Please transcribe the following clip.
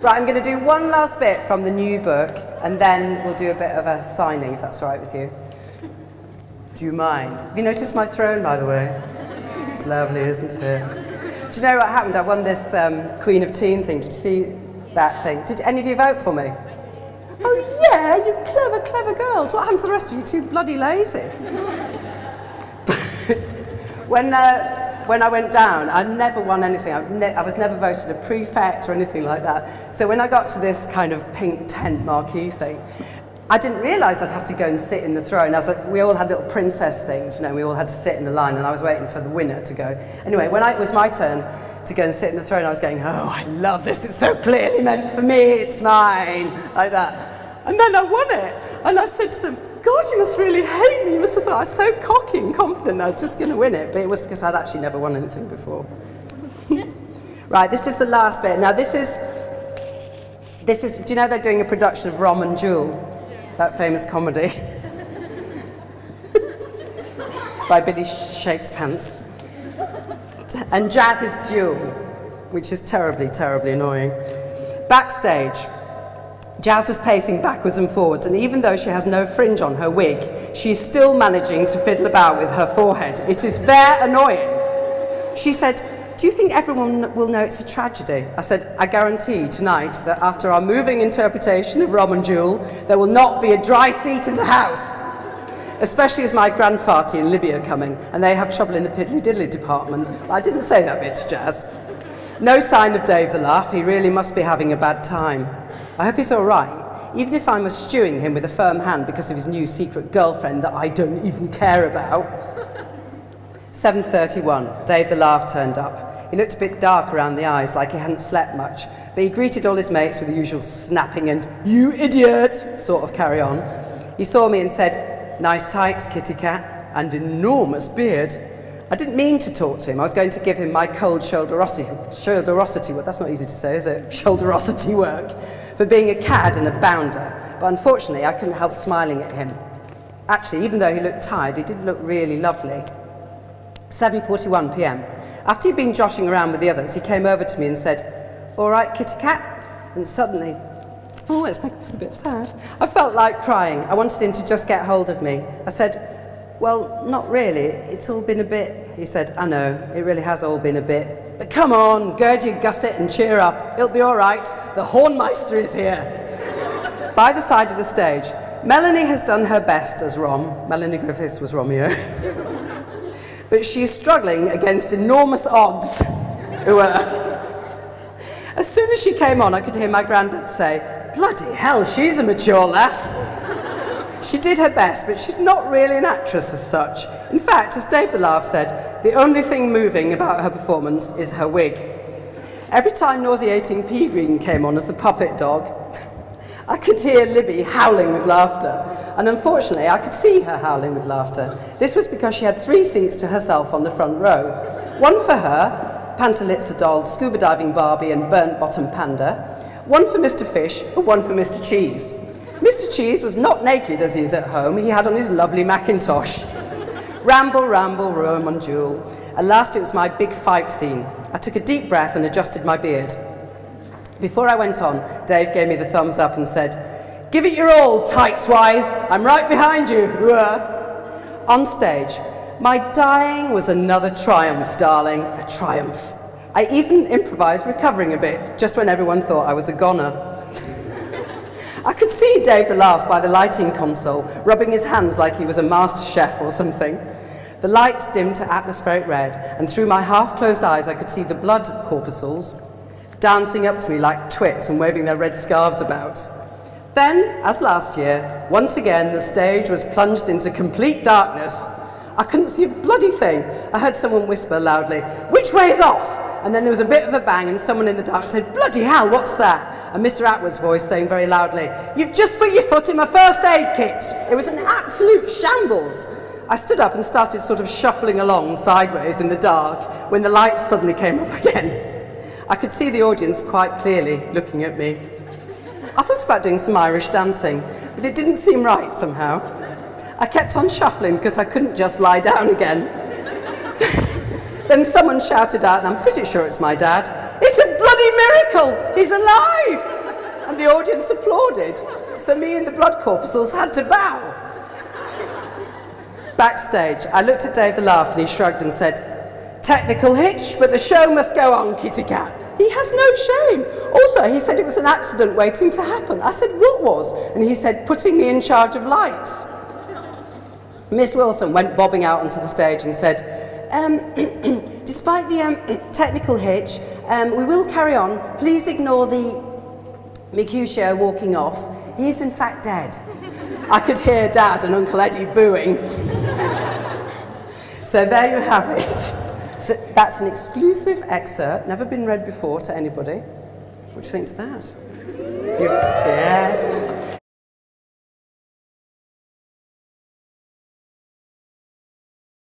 Right, I'm going to do one last bit from the new book, and then we'll do a bit of a signing, if that's all right with you. Do you mind? Have you noticed my throne, by the way? It's lovely, isn't it? Do you know what happened? I won this Queen of Teen thing. Did you see that thing? Did any of you vote for me? Oh yeah, you clever, clever girls. What happened to the rest of you? Too bloody lazy. When I went down, I never won anything. I was never voted a prefect or anything like that. So when I got to this kind of pink tent marquee thing, I didn't realise I'd have to go and sit in the throne. We all had little princess things, you know, we all had to sit in the line, and I was waiting for the winner to go. Anyway, when it was my turn to go and sit in the throne, I was going, oh, I love this, it's so clearly meant for me, it's mine, like that. And then I won it, and I said to them, God, you must really hate me. You must have thought I was so cocky and confident that I was just going to win it. But it was because I'd actually never won anything before. Right, this is the last bit. Now, this is, do you know they're doing a production of Rom and Jewel? That famous comedy. By Billy Shakespants. And Jazz is Jewel, which is terribly, terribly annoying. Backstage. Jazz was pacing backwards and forwards, and even though she has no fringe on her wig, she's still managing to fiddle about with her forehead. It is very annoying. She said, do you think everyone will know it's a tragedy? I said, I guarantee tonight that after our moving interpretation of Rom and Jewel, there will not be a dry seat in the house. Especially as my grandfarty and Libby are coming, and they have trouble in the piddly-diddly department. But I didn't say that bit to Jazz. No sign of Dave the Laugh. He really must be having a bad time. I hope he's all right, even if I'm eschewing him with a firm hand because of his new secret girlfriend that I don't even care about. 7:31, Dave the Laugh turned up. He looked a bit dark around the eyes, like he hadn't slept much, but he greeted all his mates with the usual snapping and, you idiot, sort of carry on. He saw me and said, nice tights, kitty cat, and enormous beard. I didn't mean to talk to him. I was going to give him my cold shoulderosity, well, that's not easy to say, is it? Shoulderosity work, for being a cad and a bounder. But unfortunately, I couldn't help smiling at him. Actually, even though he looked tired, he did look really lovely. 7:41 p.m. After he'd been joshing around with the others, he came over to me and said, all right, kitty cat? And suddenly, oh, it's making me feel a bit sad. I felt like crying. I wanted him to just get hold of me. I said, well, not really. It's all been a bit. He said, I know, it really has all been a bit. But come on, gird your gusset and cheer up. It'll be all right. The Hornmeister is here. By the side of the stage, Melanie has done her best as Rom. Melanie Griffiths was Romeo. But she's struggling against enormous odds. As soon as she came on, I could hear my granddad say, bloody hell, she's a mature lass. She did her best, but she's not really an actress as such. In fact, as Dave the Laugh said, the only thing moving about her performance is her wig. Every time nauseating Pea Green came on as the puppet dog, I could hear Libby howling with laughter. And unfortunately, I could see her howling with laughter. This was because she had 3 seats to herself on the front row. One for her, Pantalitza doll, scuba diving Barbie and burnt bottom panda. One for Mr. Fish and one for Mr. Cheese. Mr. Cheese was not naked as he is at home, he had on his lovely Macintosh. Ramble, ramble, Rom and Jewel. At last it was my big fight scene. I took a deep breath and adjusted my beard. Before I went on, Dave gave me the thumbs up and said, give it your all, tights-wise, I'm right behind you. On stage, my dying was another triumph, darling, a triumph. I even improvised recovering a bit, just when everyone thought I was a goner. I could see Dave the Laugh by the lighting console, rubbing his hands like he was a master chef or something. The lights dimmed to atmospheric red, and through my half-closed eyes I could see the blood corpuscles dancing up to me like twits and waving their red scarves about. Then, as last year, once again the stage was plunged into complete darkness. I couldn't see a bloody thing. I heard someone whisper loudly, which way is off? And then there was a bit of a bang and someone in the dark said, bloody hell, what's that? And Mr. Atwood's voice saying very loudly, you've just put your foot in my first aid kit. It was an absolute shambles. I stood up and started sort of shuffling along sideways in the dark when the lights suddenly came up again. I could see the audience quite clearly looking at me. I thought about doing some Irish dancing, but it didn't seem right somehow. I kept on shuffling because I couldn't just lie down again. Then someone shouted out, and I'm pretty sure it's my dad, it's a bloody miracle! He's alive! the audience applauded, so me and the blood corpuscles had to bow. Backstage, I looked at Dave the Laugh and he shrugged and said, "Technical hitch, but the show must go on, kitty cat." He has no shame. Also, he said it was an accident waiting to happen. I said, "What was?" And he said, "Putting me in charge of lights." Miss Wilson went bobbing out onto the stage and said, "Despite the technical hitch, we will carry on. Please ignore the Mercutio walking off. He is in fact dead." I could hear Dad and Uncle Eddie booing. So there you have it. So that's an exclusive excerpt, never been read before to anybody. What do you think to that? Yes.